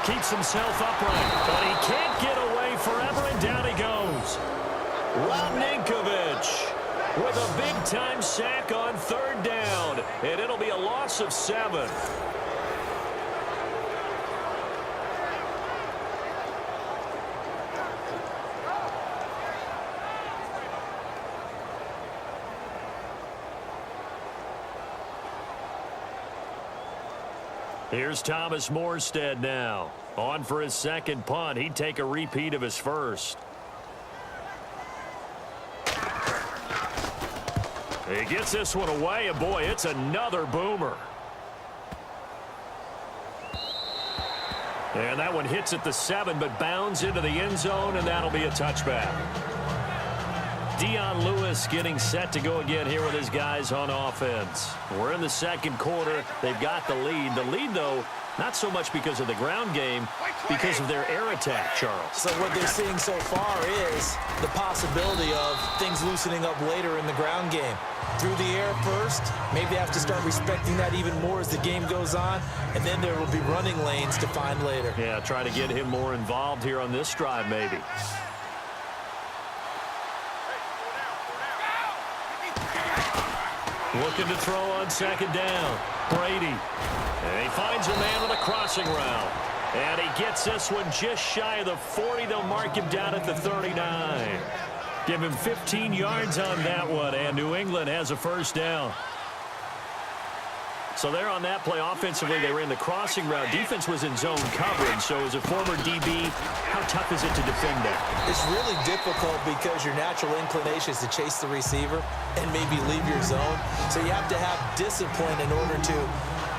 Keeps himself upright, but he can't get away forever, and down he goes. Rob Ninkovich with a big-time sack on third down, and it'll be a loss of 7. Here's Thomas Morstead now. On for his second punt. He'd take a repeat of his first. He gets this one away, and boy, it's another boomer. And that one hits at the 7, but bounds into the end zone, and that'll be a touchback. Dion Lewis getting set to go again here with his guys on offense. We're in the second quarter. They've got the lead. The lead, though, not so much because of the ground game, because of their air attack, Charles. So what they're seeing so far is the possibility of things loosening up later in the ground game. Through the air first, maybe they have to start respecting that even more as the game goes on, and then there will be running lanes to find later. Yeah, try to get him more involved here on this drive, maybe. Looking to throw on second down. Brady. And he finds a man on a crossing route. And he gets this one just shy of the 40. They'll mark him down at the 39. Give him 15 yards on that one, and New England has a first down. So there on that play, offensively, they ran the crossing route. Defense was in zone coverage, so as a former DB, how tough is it to defend that? It's really difficult because your natural inclination is to chase the receiver and maybe leave your zone. So you have to have discipline in order to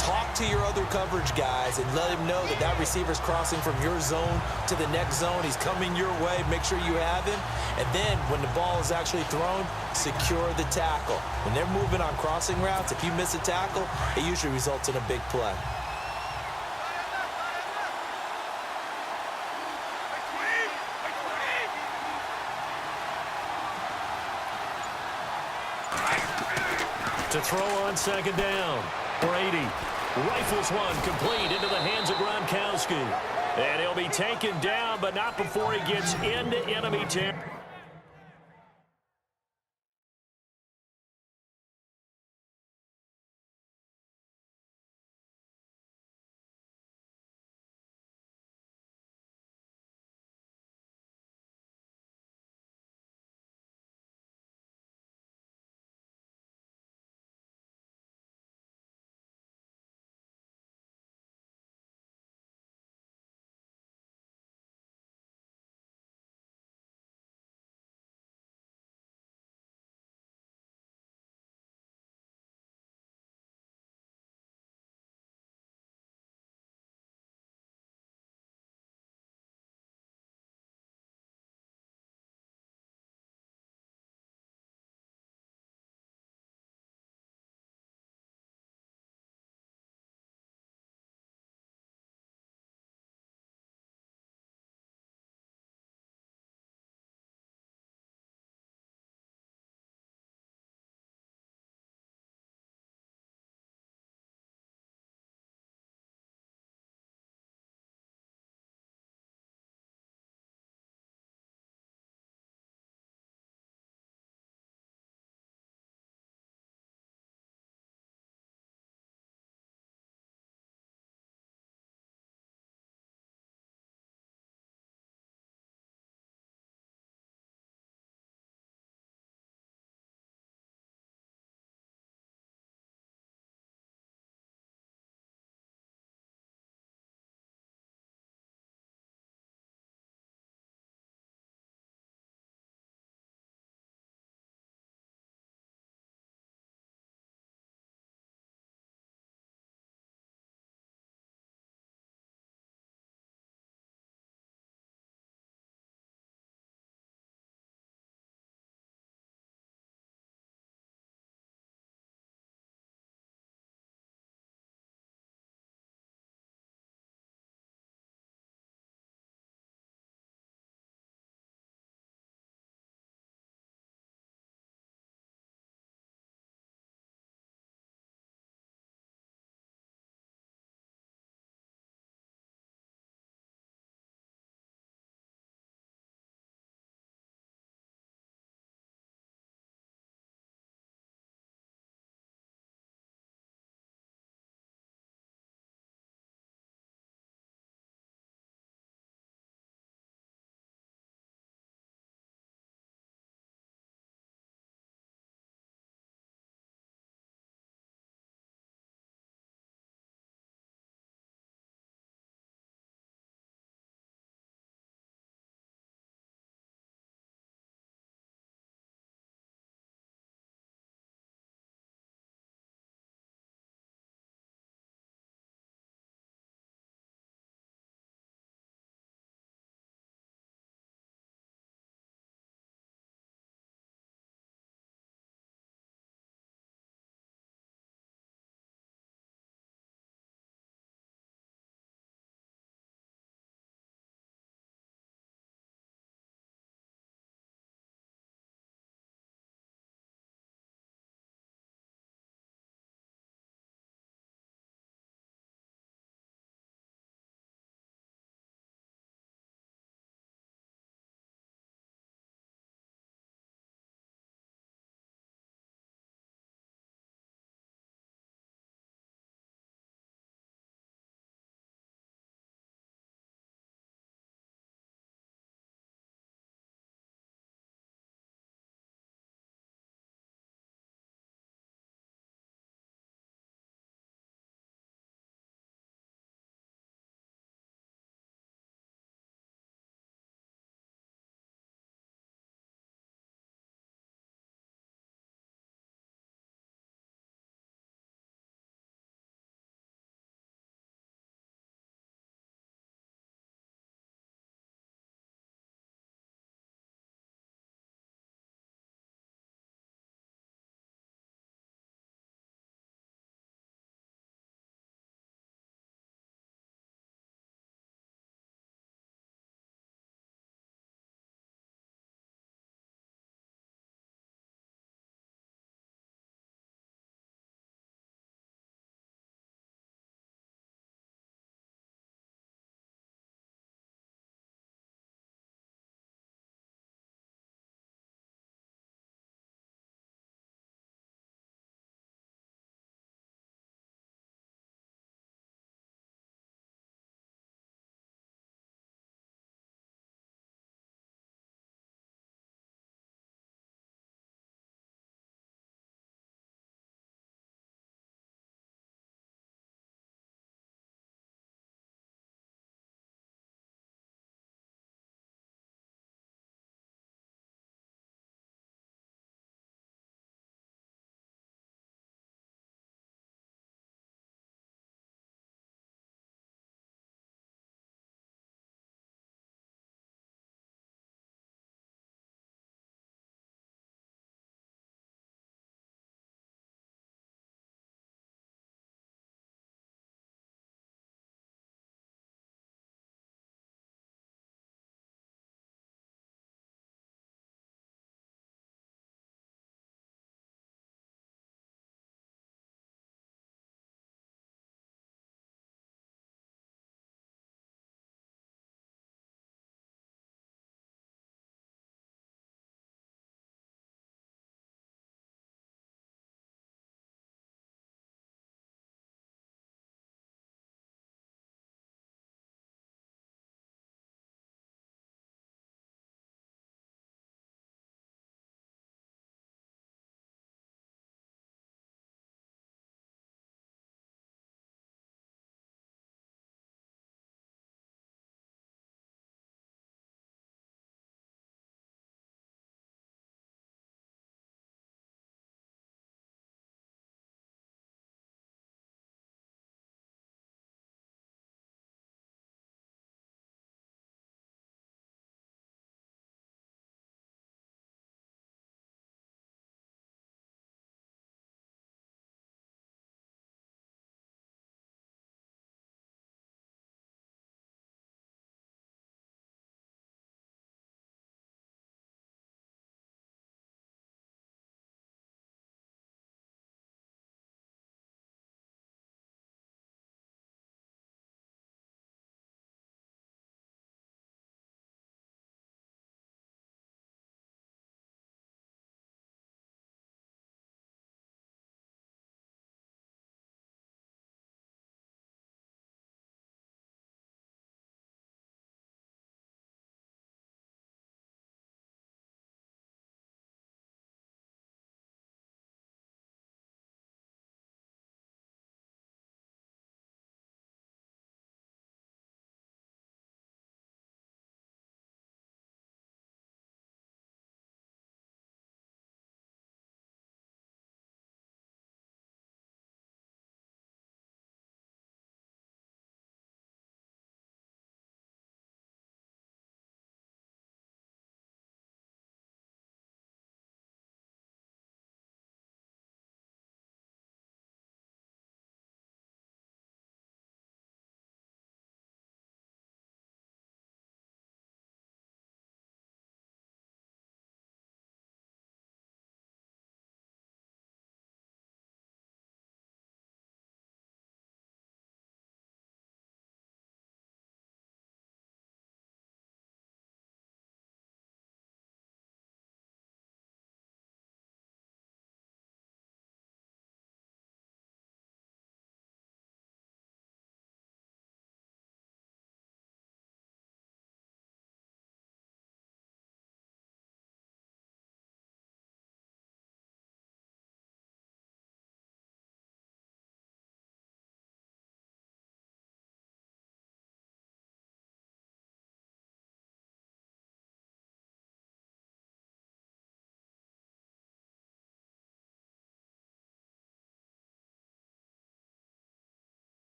talk to your other coverage guys and let him know that that receiver's crossing from your zone to the next zone. He's coming your way. Make sure you have him. And then when the ball is actually thrown, secure the tackle. When they're moving on crossing routes, if you miss a tackle, it usually results in a big play. To throw on second down, Brady rifles one complete into the hands of Gronkowski. And he'll be taken down, but not before he gets into enemy territory.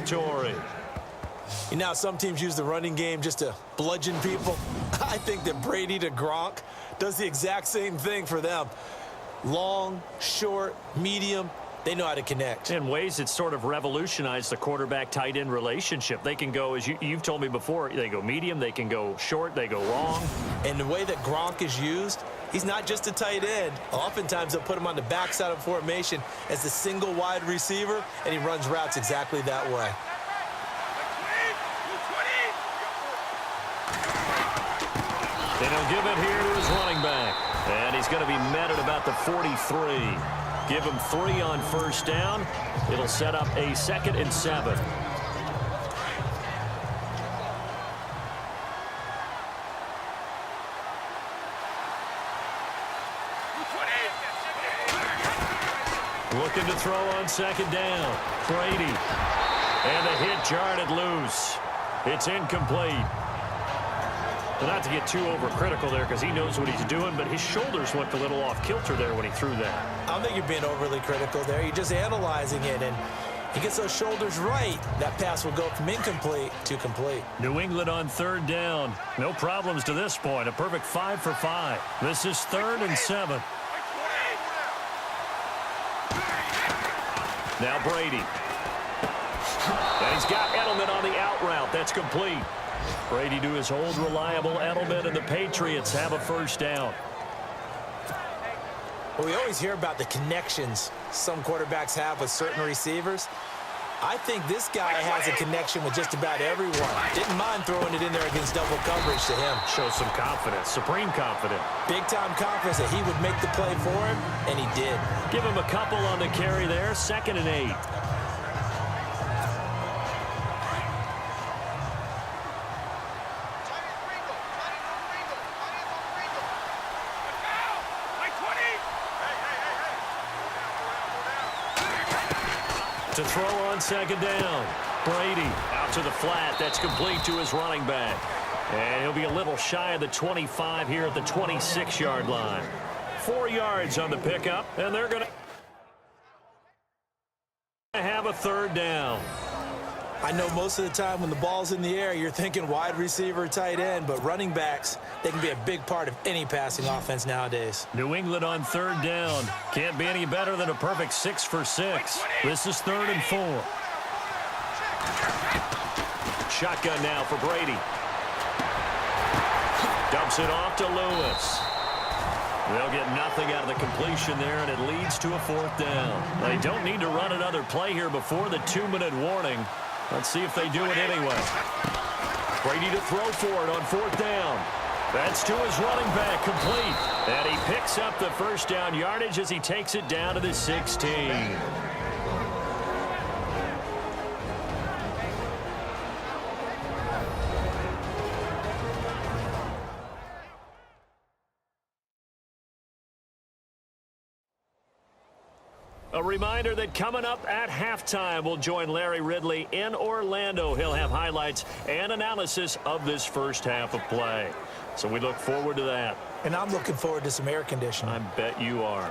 territory. You know, some teams use the running game just to bludgeon people. I think that Brady to Gronk does the exact same thing for them. Long, short, medium, they know how to connect. In ways that sort of revolutionized the quarterback-tight end relationship. They can go, as you've told me before, they go medium, they can go short, they go long. And the way that Gronk is used, he's not just a tight end. Oftentimes they'll put him on the backside of formation as the single wide receiver, and he runs routes exactly that way. And he'll give it here to his running back. And he's going to be met at about the 43. Give him 3 on first down. It'll set up a 2nd and 7. Looking to throw on 2nd down. Brady. And the hit jarred it loose. It's incomplete. Not to get too overcritical there because he knows what he's doing, but his shoulders looked a little off kilter there when he threw that. I don't think you're being overly critical there. You're just analyzing it, and he gets those shoulders right. That pass will go from incomplete to complete. New England on 3rd down. No problems to this point. A perfect 5 for 5. This is 3rd and 7. Now Brady. And he's got Edelman on the out route. That's complete. Brady to his old reliable Edelman, and the Patriots have a 1st down. Well, we always hear about the connections some quarterbacks have with certain receivers. I think this guy has a connection with just about everyone. Didn't mind throwing it in there against double coverage to him. Shows some confidence, supreme confidence. Big-time confidence that he would make the play for him, and he did. Give him a couple on the carry there, 2nd and 8. To throw on 2nd down. Brady out to the flat. That's complete to his running back. And he'll be a little shy of the 25 here at the 26-yard line. 4 yards on the pickup, and they're going to have a 3rd down. I know most of the time when the ball's in the air, you're thinking wide receiver, tight end, but running backs, they can be a big part of any passing offense nowadays. New England on 3rd down. Can't be any better than a perfect 6 for 6. This is 3rd and 4. Shotgun now for Brady. Dumps it off to Lewis. They'll get nothing out of the completion there, and it leads to a 4th down. They don't need to run another play here before the 2-minute warning. Let's see if they do it anyway. Brady to throw for it on 4th down. That's to his running back, complete. And he picks up the 1st down yardage as he takes it down to the 16. A reminder that coming up at halftime, we'll join Larry Ridley in Orlando. He'll have highlights and analysis of this first half of play. So we look forward to that. And I'm looking forward to some air conditioning. I bet you are.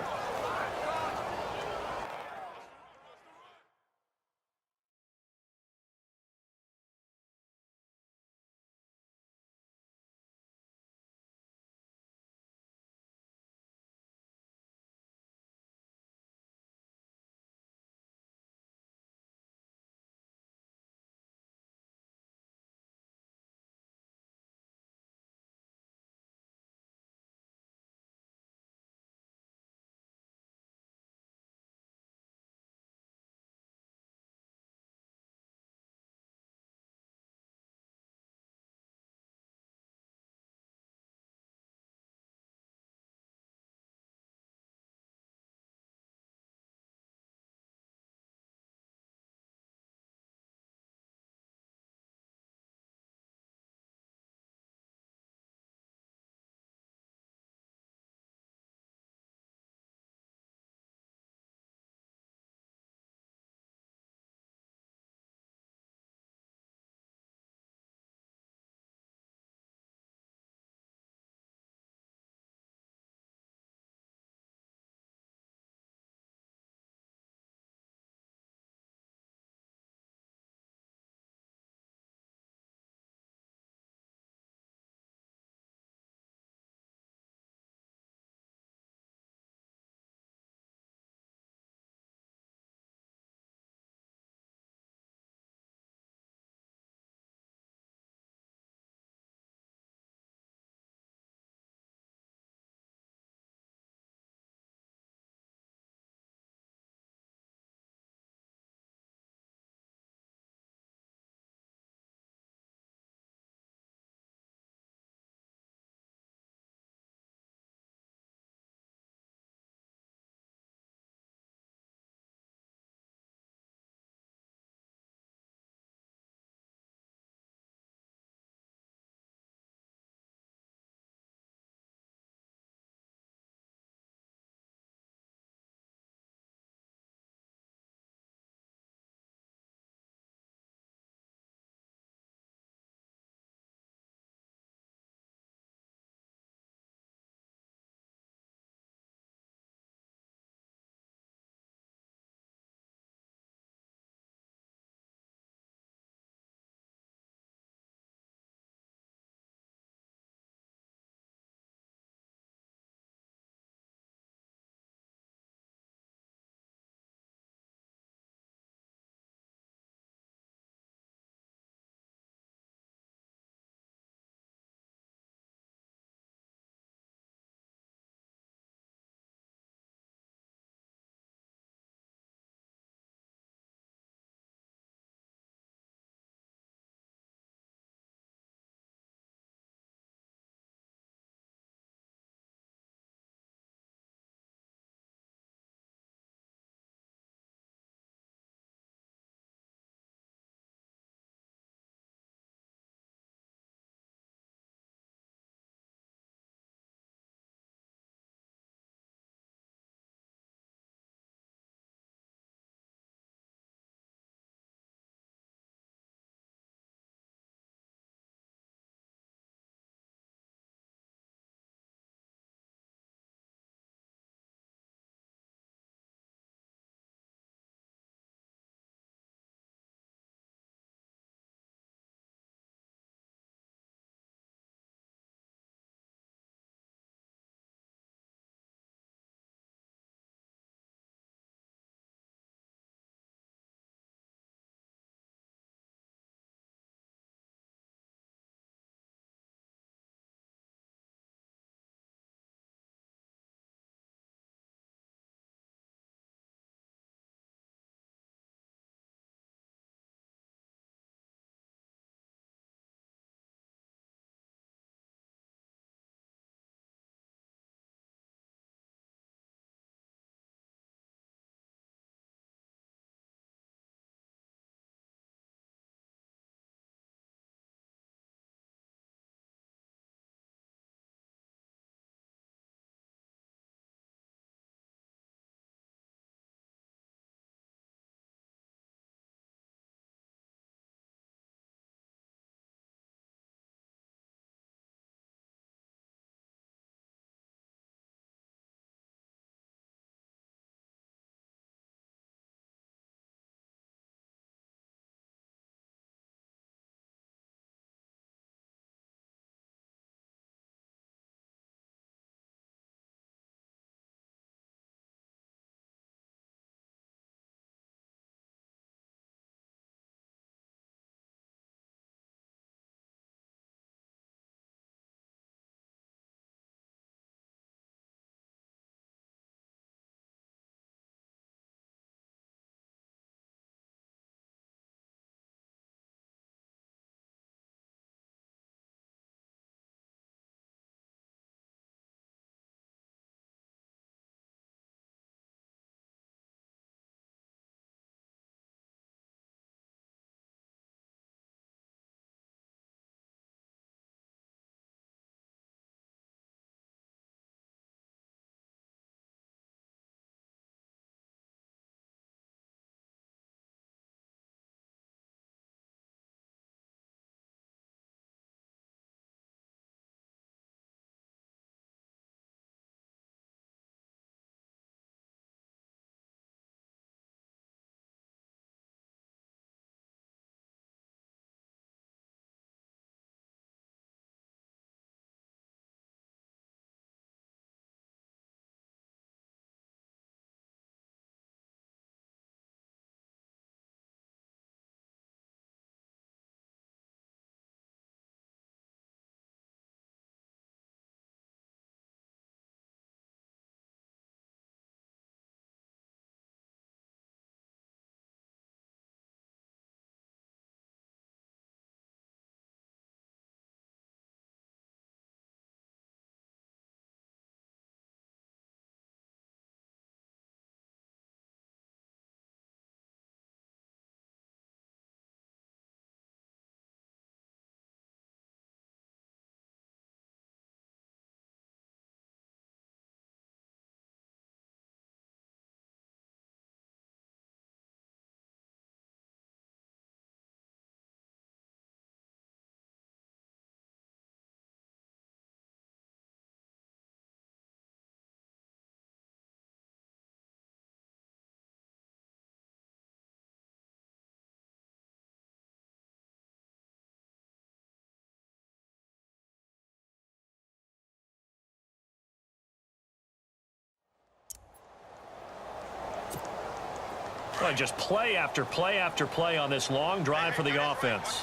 Well, just play after play after play on this long drive for the offense.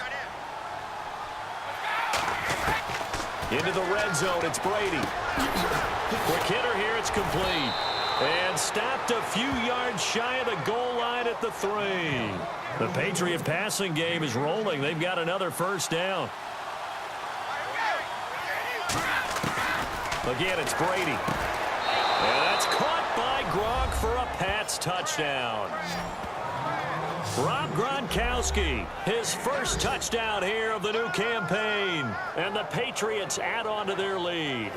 Into the red zone, it's Brady. Quick hitter here, it's complete. And stopped a few yards shy of the goal line at the 3. The Patriot passing game is rolling. They've got another first down. Again, it's Brady. And that's caught by Gronk for a Pats touchdown. Rob Gronkowski, his first touchdown here of the new campaign. And the Patriots add on to their lead.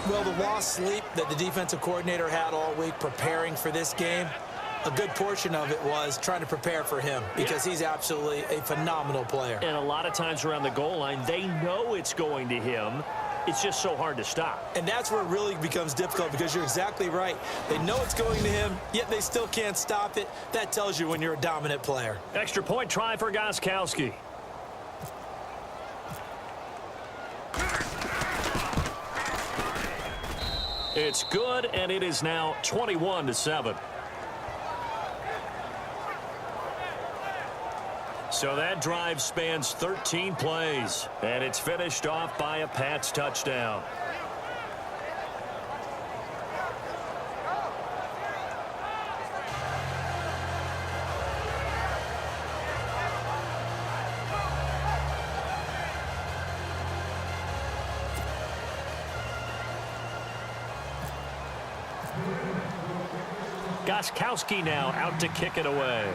Well, the lost sleep that the defensive coordinator had all week preparing for this game, a good portion of it was trying to prepare for him because he's absolutely a phenomenal player. And a lot of times around the goal line, they know it's going to him. It's just so hard to stop. And that's where it really becomes difficult because you're exactly right. They know it's going to him, yet they still can't stop it. That tells you when you're a dominant player. Extra point try for Gronkowski. It's good, and it is now 21-7. So that drive spans 13 plays, and it's finished off by a Pats touchdown. Gronkowski now out to kick it away.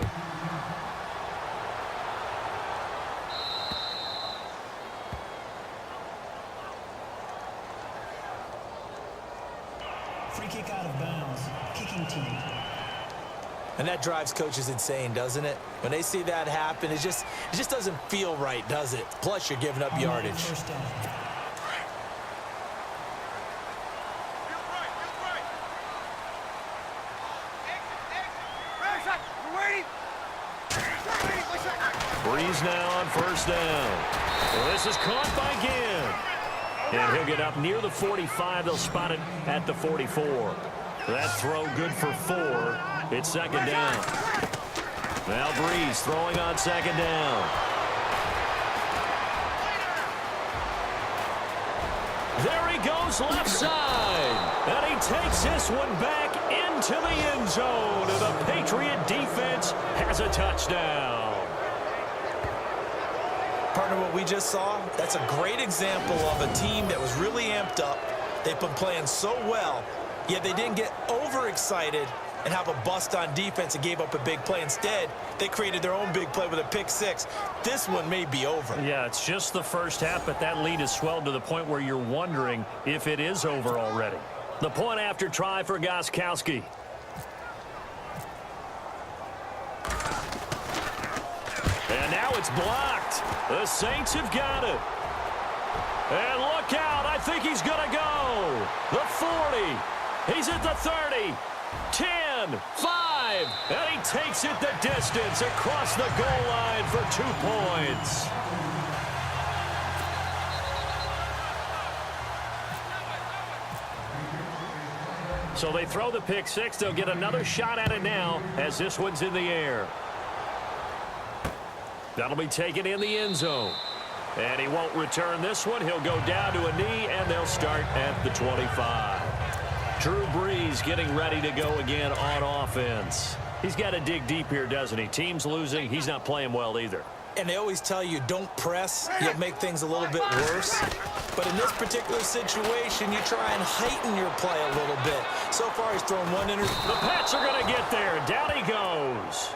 Free kick out of bounds. Kicking team. And that drives coaches insane, doesn't it? When they see that happen, it just doesn't feel right, does it? Plus, you're giving up yardage. First down. Breeze now on first down. Well, this is caught by Ginn. And he'll get up near the 45. They'll spot it at the 44. That throw good for 4. It's second down. Now Breeze throwing on second down. There he goes left side. And he takes this one back into the end zone. And the Patriot defense has a touchdown. Partner, what we just saw, that's a great example of a team that was really amped up. They've been playing so well, yet they didn't get overexcited and have a bust on defense and gave up a big play. Instead, they created their own big play with a pick 6. This one may be over. Yeah, it's just the first half, but that lead has swelled to the point where you're wondering if it is over already. The point after try for Gronkowski. And now it's blocked. The Saints have got it. And look out. I think he's going to go. The 40. He's at the 30. 10, 5. And he takes it the distance across the goal line for 2 points. So they throw the pick 6. They'll get another shot at it now as this one's in the air. That'll be taken in the end zone. And he won't return this one. He'll go down to a knee, and they'll start at the 25. Drew Brees getting ready to go again on offense. He's got to dig deep here, doesn't he? Team's losing. He's not playing well either. And they always tell you, don't press. You'll make things a little bit worse. But in this particular situation, you try and heighten your play a little bit. So far, he's thrown one interception. The Pats are going to get there. Down he goes.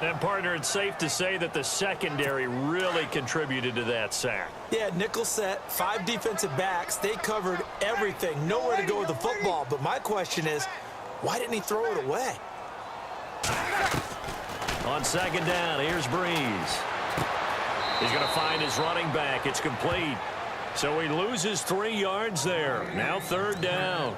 And, partner, it's safe to say that the secondary really contributed to that sack. Yeah, nickel set, 5 defensive backs. They covered everything. Nowhere to go with the football. But my question is, why didn't he throw it away? On second down, here's Breeze. He's going to find his running back. It's complete. So he loses 3 yards there. Now third down.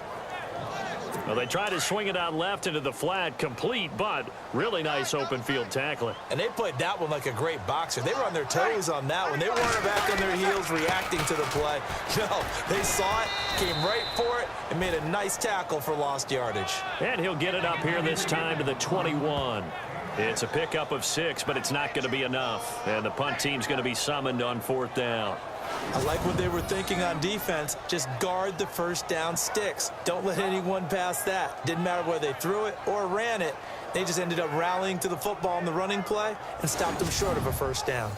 Well, they try to swing it out left into the flat, complete, but really nice open field tackling. And they played that one like a great boxer. They were on their toes on that one. They weren't back on their heels reacting to the play. No, they saw it, came right for it, and made a nice tackle for lost yardage. And he'll get it up here this time to the 21. It's a pickup of 6, but it's not going to be enough. And the punt team's going to be summoned on 4th down. I like what they were thinking on defense. Just guard the first down sticks. Don't let anyone pass that. Didn't matter whether they threw it or ran it. They just ended up rallying to the football in the running play and stopped them short of a first down.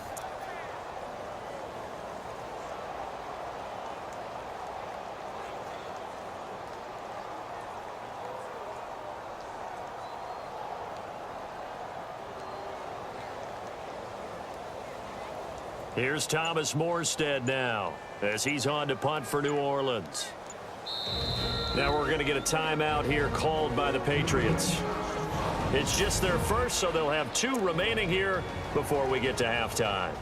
Here's Thomas Morstead now as he's on to punt for New Orleans. Now we're going to get a timeout here called by the Patriots. It's just their first, so they'll have 2 remaining here before we get to halftime.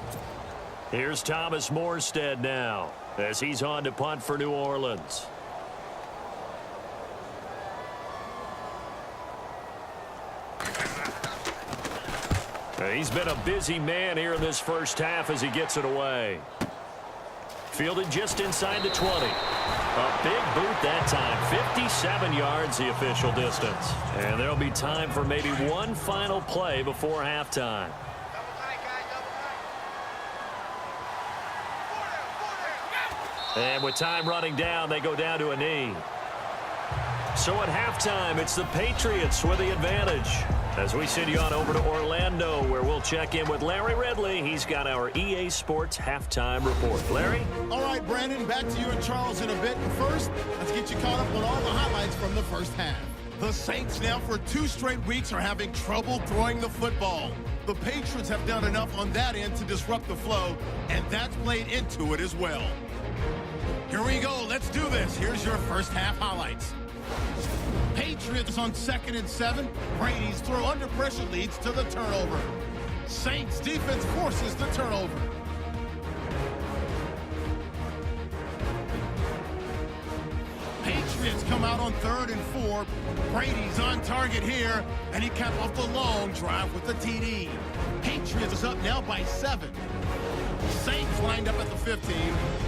Here's Thomas Morstead now as he's on to punt for New Orleans. He's been a busy man here in this first half as he gets it away. Fielded just inside the 20. A big boot that time. 57 yards the official distance. And there'll be time for maybe one final play before halftime. And with time running down, they go down to a knee. So at halftime, it's the Patriots with the advantage. As we send you on over to Orlando, where we'll check in with Larry Ridley. He's got our EA Sports halftime report. Larry? All right, Brandon, back to you and Charles in a bit. And first, let's get you caught up on all the highlights from the first half. The Saints now for 2 straight weeks are having trouble throwing the football. The Patriots have done enough on that end to disrupt the flow, and that's played into it as well. Here we go. Let's do this. Here's your first half highlights. Patriots on 2nd and 7. Brady's throw under pressure leads to the turnover. Saints defense forces the turnover. Patriots come out on 3rd and 4. Brady's on target here, and he capped off the long drive with the TD. Patriots is up now by 7. Saints lined up at the 15.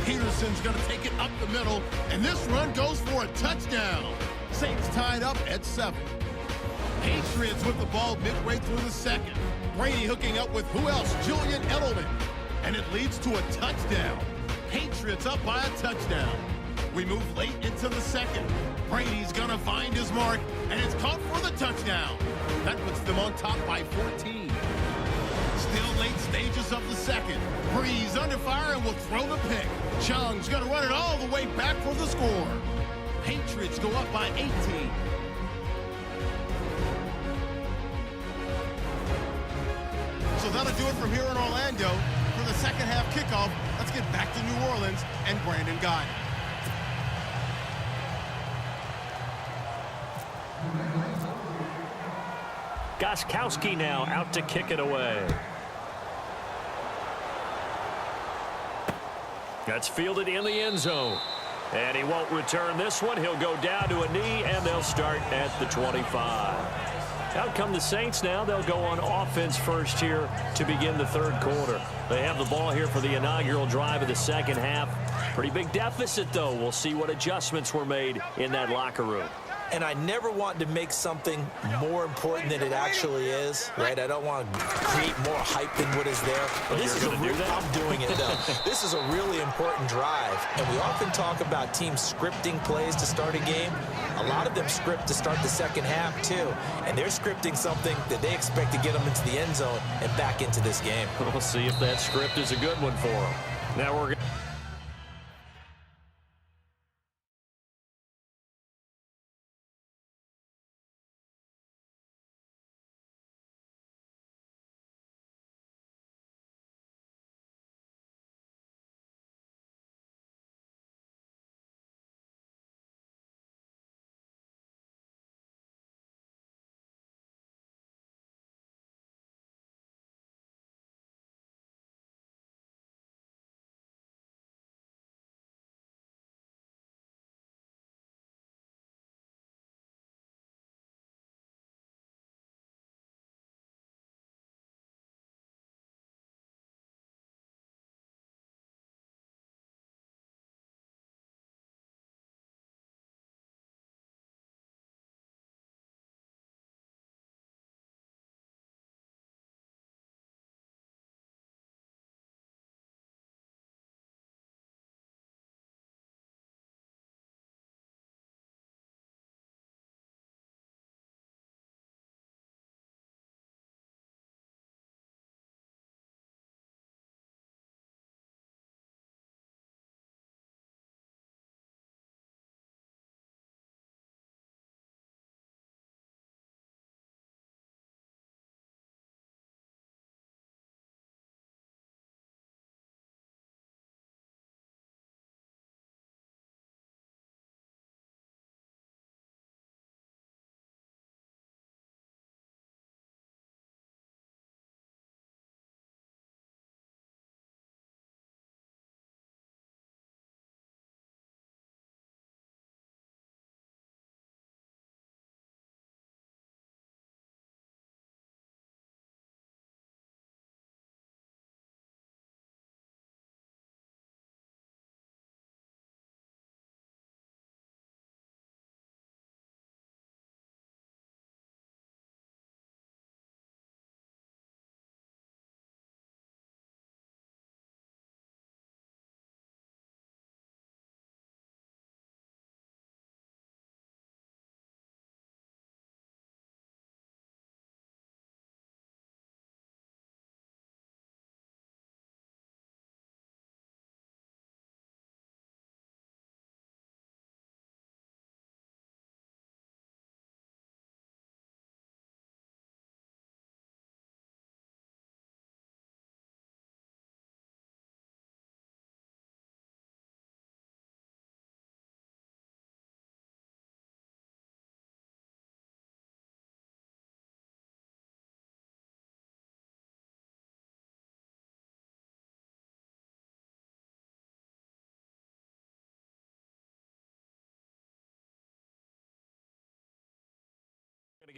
Peterson's going to take it up the middle, and this run goes for a touchdown. Saints tied up at 7. Patriots with the ball midway through the second. Brady hooking up with who else? Julian Edelman. And it leads to a touchdown. Patriots up by a touchdown. We move late into the second. Brady's going to find his mark, and it's caught for the touchdown. That puts them on top by 14. Still late stages of the second. Breeze under fire and will throw the pick. Chung's going to run it all the way back for the score. Patriots go up by 18. So that'll do it from here in Orlando. For the second half kickoff, let's get back to New Orleans and Brandon Guy. Gostkowski now out to kick it away. That's fielded in the end zone. And he won't return this one. He'll go down to a knee, and they'll start at the 25. Out come the Saints now. They'll go on offense first here to begin the 3rd quarter. They have the ball here for the inaugural drive of the second half. Pretty big deficit, though. We'll see what adjustments were made in that locker room. And I never want to make something more important than it actually is, right? I don't want to create more hype than what is there. But this is I'm doing it, though. This is a really important drive. And we often talk about teams scripting plays to start a game. A lot of them script to start the second half, too. And they're scripting something that they expect to get them into the end zone and back into this game. We'll see if that script is a good one for them. Now we're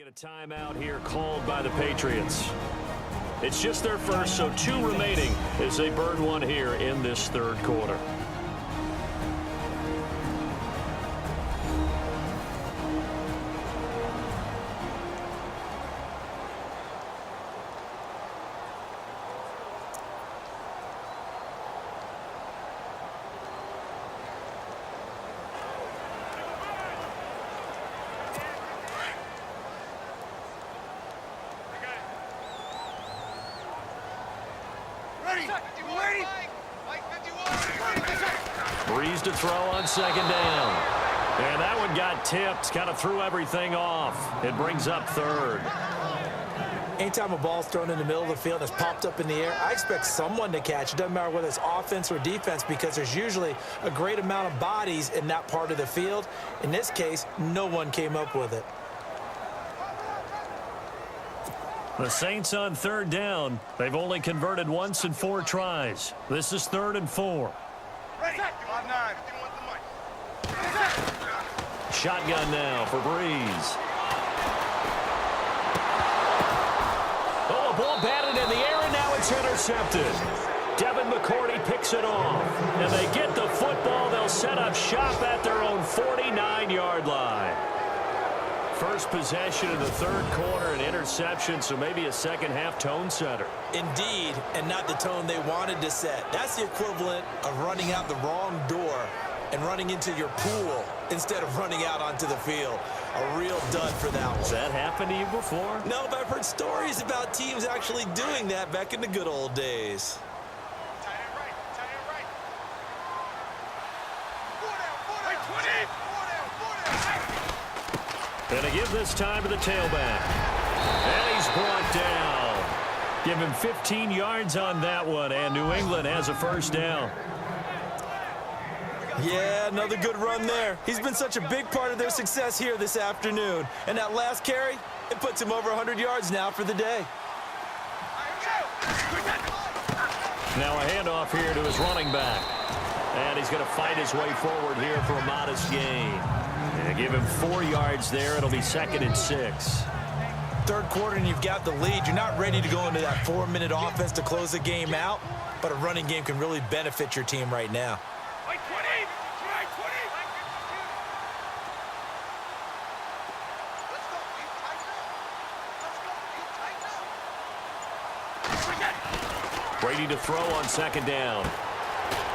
get a timeout here called by the Patriots. It's just their first, so 2 remaining as they burn one here in this third quarter. Breeze to throw on second down. And that one got tipped, kind of threw everything off. It brings up third. Anytime a ball's thrown in the middle of the field and it's popped up in the air, I expect someone to catch. It doesn't matter whether it's offense or defense because there's usually a great amount of bodies in that part of the field. In this case, no one came up with it. The Saints on third down. They've only converted once in 4 tries. This is 3rd and 4. Shotgun now for Breeze. Oh, a ball batted in the air, and now it's intercepted. Devin McCourty picks it off. And they get the football. They'll set up shop at their own 49-yard line. First possession in the third quarter, an interception, so maybe a second-half tone setter. Indeed, and not the tone they wanted to set. That's the equivalent of running out the wrong door and running into your pool instead of running out onto the field. A real dud for that one. Has that happened to you before? No, but I've heard stories about teams actually doing that back in the good old days. And to give this time to the tailback. And he's brought down. Give him 15 yards on that one, and New England has a first down. Yeah, another good run there. He's been such a big part of their success here this afternoon. And that last carry, it puts him over 100 yards now for the day. Now a handoff here to his running back. And he's going to fight his way forward here for a modest gain. And give him 4 yards there. It'll be 2nd and 6. Third quarter and you've got the lead. You're not ready to go into that 4-minute offense to close the game out, but a running game can really benefit your team right now. Brady to throw on second down.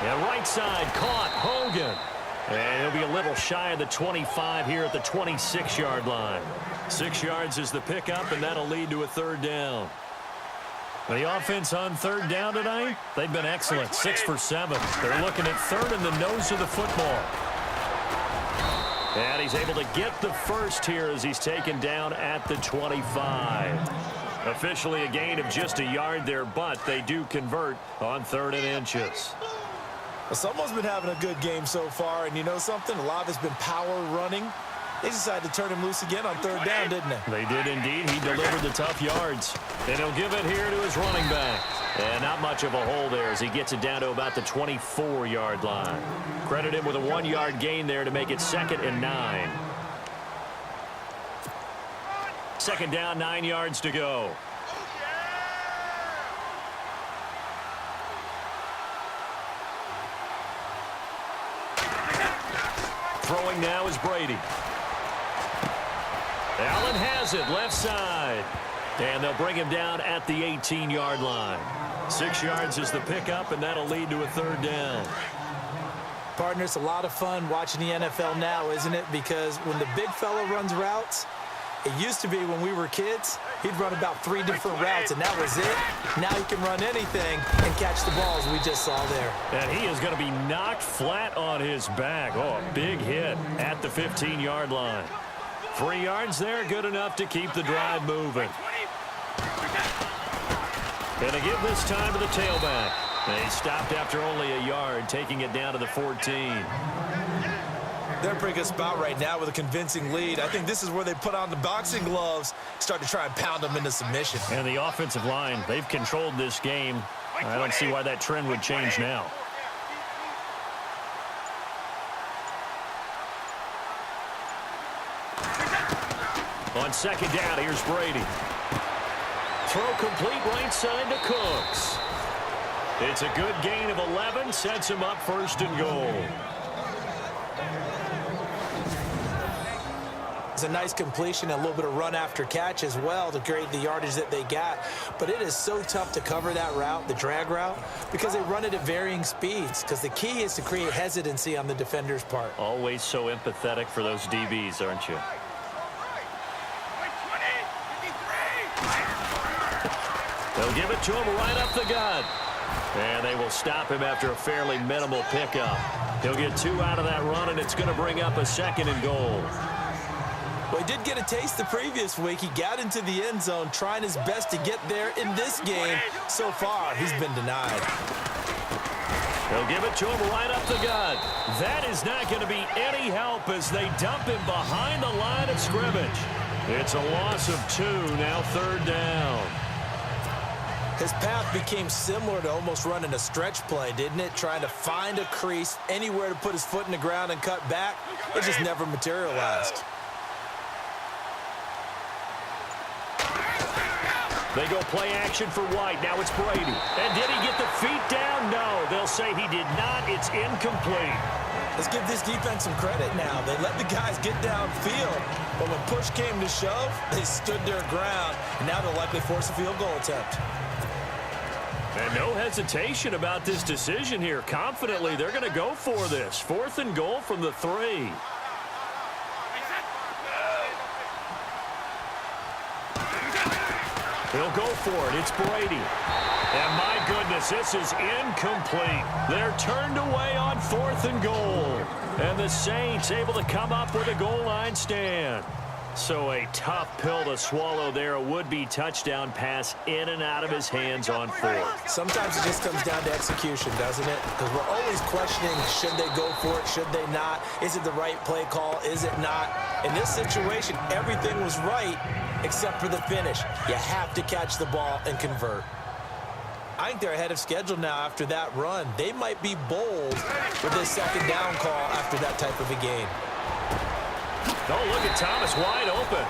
And right side caught Hogan. And he'll be a little shy of the 25 here at the 26-yard line. 6 yards is the pickup, and that'll lead to a third down. The offense on third down tonight, they've been excellent. 6 for 7. They're looking at third in the nose of the football. And he's able to get the first here as he's taken down at the 25. Officially a gain of just a yard there, but they do convert on 3rd and inches. Well, someone's been having a good game so far, and you know something? A lot of it's been power running. They decided to turn him loose again on 3rd down, didn't they? They did indeed. He delivered the tough yards. And he'll give it here to his running back. And not much of a hole there as he gets it down to about the 24-yard line. Credit him with a 1-yard gain there to make it 2nd and 9. 2nd down, 9 yards to go. Throwing now is Brady. Allen has it, left side. And they'll bring him down at the 18-yard line. 6 yards is the pickup, and that'll lead to a third down. Partner, it's a lot of fun watching the NFL now, isn't it? Because when the big fella runs routes, it used to be when we were kids, he'd run about 3 different routes, and that was it. Now he can run anything and catch the balls we just saw there. And he is going to be knocked flat on his back. Oh, a big hit at the 15-yard line. 3 yards there, good enough to keep the drive moving. And to give this time to the tailback. They stopped after only a yard, taking it down to the 14. They're in a pretty good spot right now with a convincing lead. I think this is where they put on the boxing gloves, start to try and pound them into submission. And the offensive line, they've controlled this game. I don't see why that trend would change now. On second down, here's Brady. Throw complete right side to Cooks. It's a good gain of 11, sets him up first and goal. It's a nice completion, a little bit of run after catch as well to create the yardage that they got. But it is so tough to cover that route, the drag route, because they run it at varying speeds. Because the key is to create hesitancy on the defender's part. Always so empathetic for those DBs, aren't you? They'll give it to him right up the gut. And they will stop him after a fairly minimal pickup. He'll get 2 out of that run, and it's going to bring up a second and goal. Well, he did get a taste the previous week. He got into the end zone trying his best to get there in this game. So far, he's been denied. They'll give it to him right up the gut. That is not going to be any help as they dump him behind the line of scrimmage. It's a loss of 2, now third down. His path became similar to almost running a stretch play, didn't it? Trying to find a crease, anywhere to put his foot in the ground and cut back. It just never materialized. They go play action for White. Now it's Brady. And did he get the feet down? No. They'll say he did not. It's incomplete. Let's give this defense some credit now. They let the guys get downfield, but when push came to shove, they stood their ground, and now they'll likely force a field goal attempt. And no hesitation about this decision here. Confidently, they're going to go for this. 4th and goal from the 3. He'll go for it. It's Brady. And my goodness, this is incomplete. They're turned away on 4th and goal. And the Saints able to come up with a goal line stand. So a tough pill to swallow there. A would-be touchdown pass in and out of his hands on 4th. Sometimes it just comes down to execution, doesn't it? Because we're always questioning, should they go for it, should they not? Is it the right play call, is it not? In this situation, everything was right except for the finish. You have to catch the ball and convert. I think they're ahead of schedule now after that run. They might be bold with this second down call after that type of a game. Oh, look at Thomas wide open.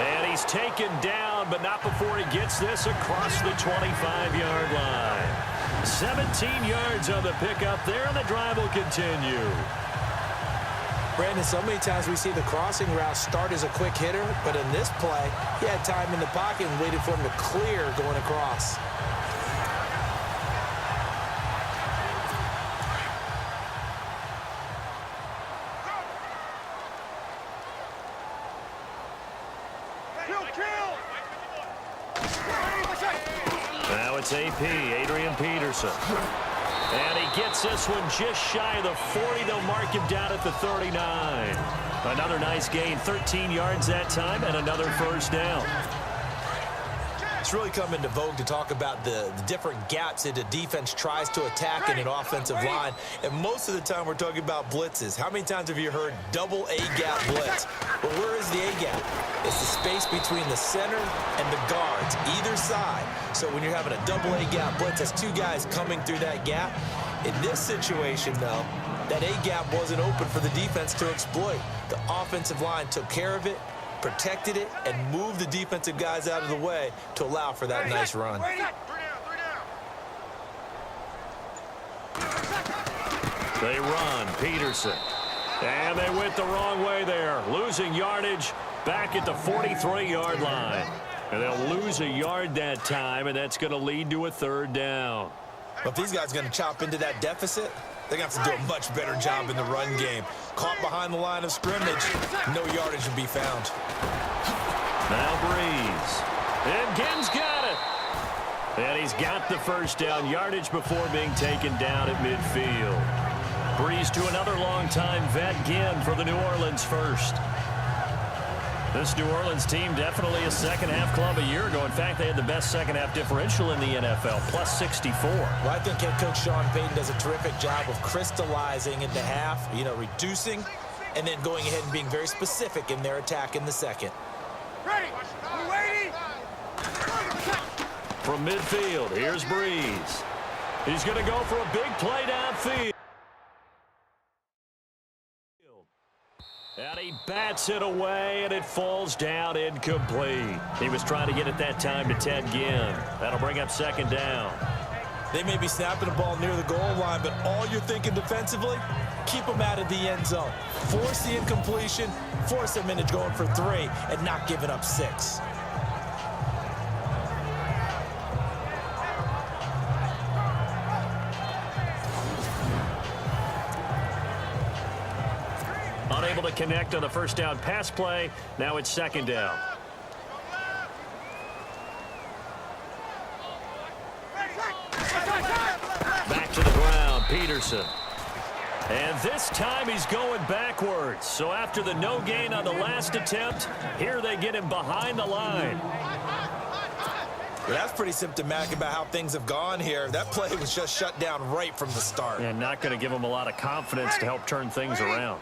And he's taken down, but not before he gets this across the 25-yard line. 17 yards on the pickup there, and the drive will continue. Brandon, so many times we see the crossing route start as a quick hitter, but in this play, he had time in the pocket and waited for him to clear going across. Now it's AP, Adrian Peterson. And he gets this one just shy of the 40. They'll mark him down at the 39. Another nice gain, 13 yards that time, and another first down. It's really come into vogue to talk about the different gaps that a defense tries to attack in an offensive line. And most of the time we're talking about blitzes. How many times have you heard double A-gap blitz? Well, where is the A-gap? It's the space between the center and the guards, either side. So when you're having a double A-gap blitz, that's 2 guys coming through that gap. In this situation, though, that A-gap wasn't open for the defense to exploit. The offensive line took care of it, protected it, and moved the defensive guys out of the way to allow for that nice run. They run, Peterson. And they went the wrong way there, losing yardage back at the 43-yard line. And they'll lose a yard that time, and that's going to lead to a third down. But if these guys are going to chop into that deficit, they're going to have to do a much better job in the run game. Caught behind the line of scrimmage, no yardage will be found. Now Breeze. And Ginn's got it. And he's got the first down, yardage before being taken down at midfield. Breeze to another long-time vet, Ginn, for the New Orleans first. This New Orleans team definitely a second-half club a year ago. In fact, they had the best second-half differential in the NFL, plus 64. Well, I think head coach Sean Payton does a terrific job of crystallizing in the half, reducing, and then going ahead and being very specific in their attack in the second. Ready. We're waiting. From midfield, here's Breeze. He's going to go for a big play downfield. And he bats it away, and it falls down incomplete. He was trying to get it that time to Ted Ginn. That'll bring up second down. They may be snapping the ball near the goal line, but all you're thinking defensively, keep them out of the end zone. Force the incompletion, force them into going for 3, and not giving up 6. Unable to connect on the first down pass play. Now it's second down. Back to the ground, Peterson. And this time he's going backwards. So after the no gain on the last attempt, here they get him behind the line. Well, that's pretty symptomatic about how things have gone here. That play was just shut down right from the start. And not going to give him a lot of confidence to help turn things around.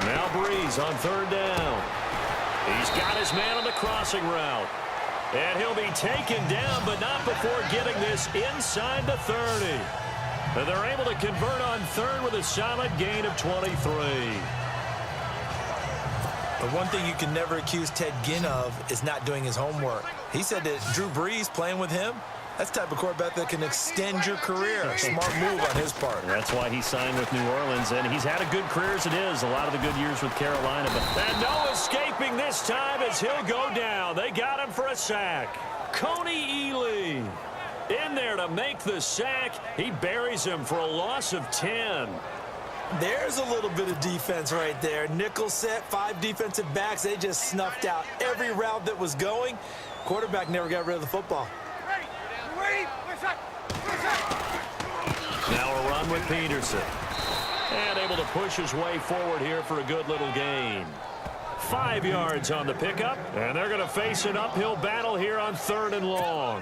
Now Breeze on third down. He's got his man on the crossing route. And he'll be taken down, but not before getting this inside the 30. And they're able to convert on third with a solid gain of 23. But one thing you can never accuse Ted Ginn of is not doing his homework. He said that Drew Brees playing with him, that's the type of quarterback that can extend your career. Smart move on his part. That's why he signed with New Orleans, and he's had a good career as it is. A lot of the good years with Carolina. And no escaping this time as he'll go down. They got him for a sack. Coney Ely in there to make the sack. He buries him for a loss of 10. There's a little bit of defense right there. Nickel set, 5 defensive backs. They just snuffed out every route that was going. Quarterback never got rid of the football. Now a run with Peterson. And able to push his way forward here for a good little gain. 5 yards on the pickup. And they're going to face an uphill battle here on third and long.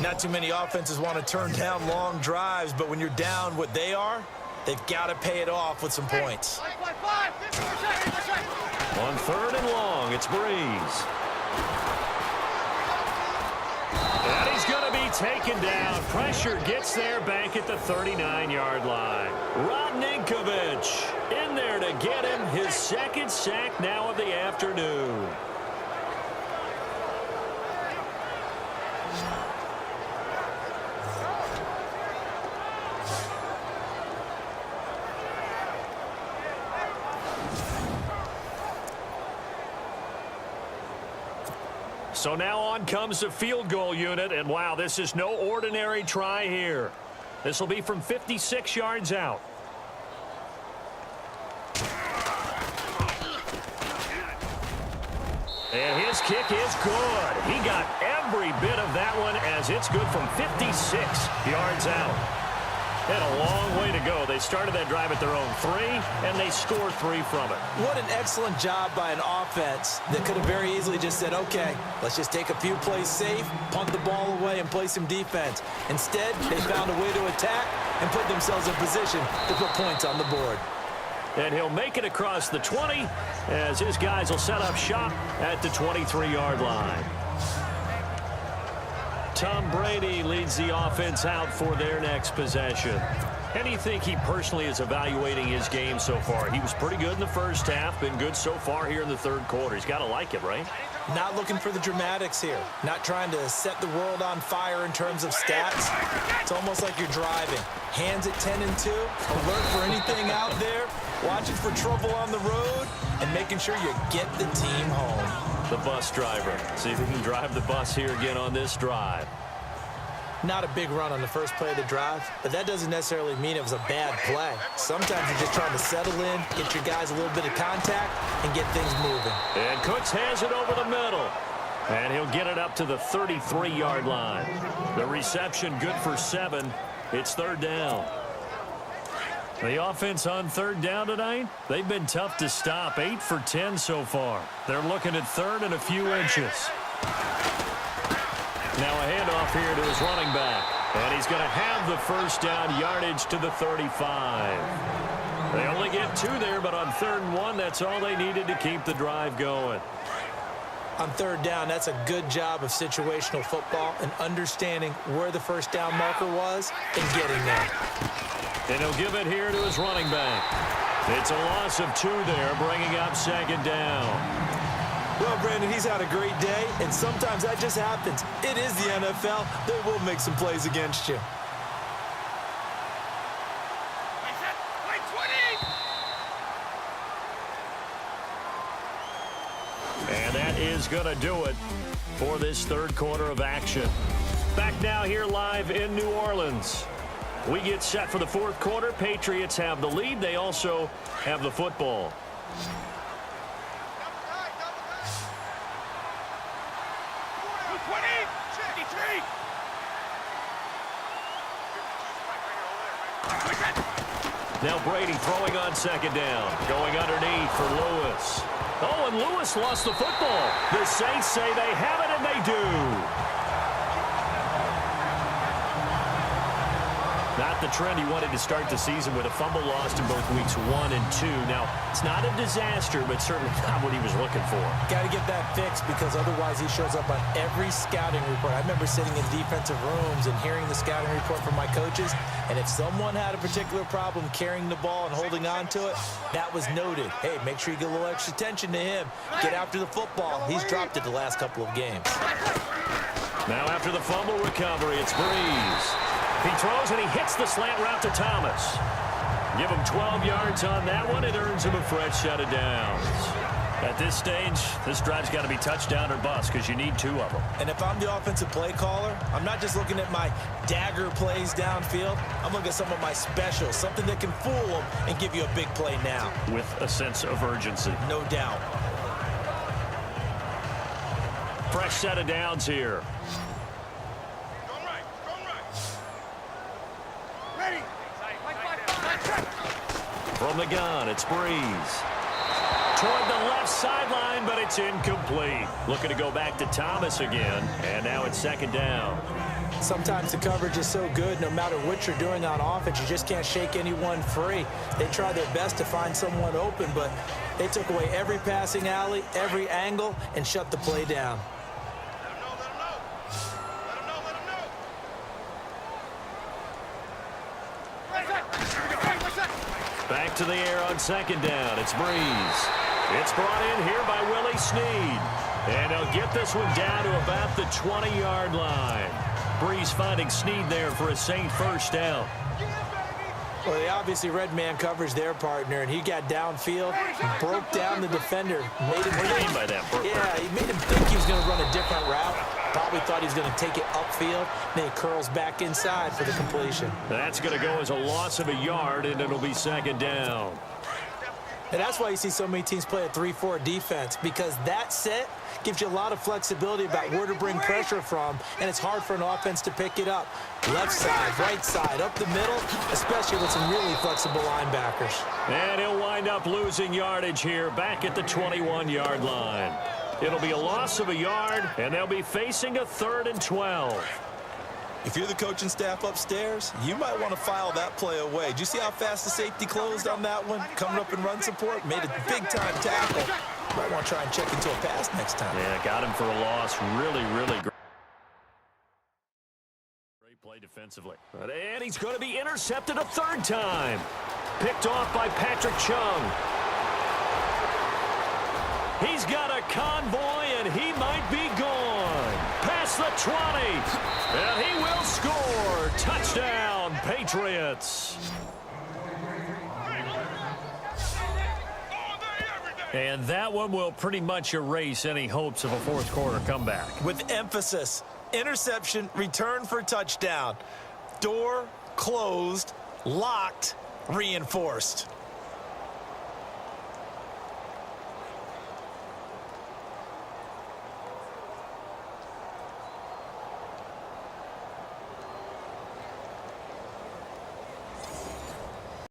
Not too many offenses want to turn down long drives, but when you're down what they are, they've got to pay it off with some points. On third and long, it's Breeze. And he's going to be taken down. Pressure gets there back at the 39-yard line. Rodninkovich in there to get him his second sack now of the afternoon. So now on comes the field goal unit, and wow, this is no ordinary try here. This will be from 56 yards out. And his kick is good. He got every bit of that one as it's good from 56 yards out. And a long way to go. They started that drive at their own 3, and they scored 3 from it. What an excellent job by an offense that could have very easily just said, okay, let's just take a few plays safe, punt the ball away, and play some defense. Instead, they found a way to attack and put themselves in position to put points on the board. And he'll make it across the 20 as his guys will set up shop at the 23-yard line. Tom Brady leads the offense out for their next possession. How do you think he personally is evaluating his game so far? He was pretty good in the first half, been good so far here in the third quarter. He's got to like it, right? Not looking for the dramatics here. Not trying to set the world on fire in terms of stats. It's almost like you're driving. Hands at 10 and 2, alert for anything out there, watching for trouble on the road, and making sure you get the team home. The bus driver. See if he can drive the bus here again on this drive. Not a big run on the first play of the drive, but that doesn't necessarily mean it was a bad play. Sometimes you're just trying to settle in, get your guys a little bit of contact, and get things moving. And Cooks has it over the middle. And he'll get it up to the 33-yard line. The reception good for 7. It's third down. The offense on third down tonight, they've been tough to stop. 8 for 10 so far. They're looking at third and a few inches. Now a handoff here to his running back. And he's going to have the first down yardage to the 35. They only get 2 there, but on third and 1, that's all they needed to keep the drive going. On third down, that's a good job of situational football and understanding where the first down marker was and getting there. And he'll give it here to his running back. It's a loss of 2 there, bringing up second down. Well, Brandon, he's had a great day, and sometimes that just happens. It is the NFL. They will make some plays against you. And that is going to do it for this third quarter of action. Back now here live in New Orleans. We get set for the fourth quarter. Patriots have the lead. They also have the football. Now Brady throwing on second down. Going underneath for Lewis. Oh, and Lewis lost the football. The Saints say they have it, and they do. Not the trend he wanted to start the season with a fumble lost in both weeks 1 and 2. Now, it's not a disaster, but certainly not what he was looking for. Got to get that fixed because otherwise he shows up on every scouting report. I remember sitting in defensive rooms and hearing the scouting report from my coaches, and if someone had a particular problem carrying the ball and holding on to it, that was noted. Hey, make sure you get a little extra attention to him. Get after the football. He's dropped it the last couple of games. Now after the fumble recovery, it's Breeze. He throws and he hits the slant route to Thomas. Give him 12 yards on that one. It earns him a fresh set of downs. At this stage, this drive's got to be touchdown or bust because you need 2 of them. And if I'm the offensive play caller, I'm not just looking at my dagger plays downfield. I'm looking at some of my specials, something that can fool them and give you a big play now. With a sense of urgency. No doubt. Fresh set of downs here. From the gun, it's Breeze. Toward the left sideline, but it's incomplete. Looking to go back to Thomas again, and now it's second down. Sometimes the coverage is so good, no matter what you're doing on offense, you just can't shake anyone free. They try their best to find someone open, but they took away every passing alley, every angle, and shut the play down. Back to the air on second down. It's Breeze. It's brought in here by Willie Snead. And he'll get this one down to about the 20-yard line. Breeze finding Snead there for a Saint first down. Well, they obviously read man coverage their partner, and he got downfield, broke down the defender. Made him What do you mean by that? Yeah, he made him think he was going to run a different route. Probably thought he was going to take it upfield. Then he curls back inside for the completion. That's going to go as a loss of a yard, and it'll be second down. And that's why you see so many teams play a 3-4 defense, because that set gives you a lot of flexibility about where to bring pressure from, and it's hard for an offense to pick it up. Left side, right side, up the middle, especially with some really flexible linebackers. And he'll wind up losing yardage here back at the 21-yard line. It'll be a loss of a yard, and they'll be facing a 3rd and 12. If you're the coaching staff upstairs, you might want to file that play away. Did you see how fast the safety closed on that one? Coming up in run support, made a big-time tackle. Might want to try and check into a pass next time. Yeah, got him for a loss. Really, really great. Great play defensively. And he's going to be intercepted a 3rd time. Picked off by Patrick Chung. He's got a convoy, and he might be gone. Past the 20. And he will score. Touchdown, Patriots. And that one will pretty much erase any hopes of a fourth quarter comeback. With emphasis, interception, return for touchdown. Door closed, locked, reinforced.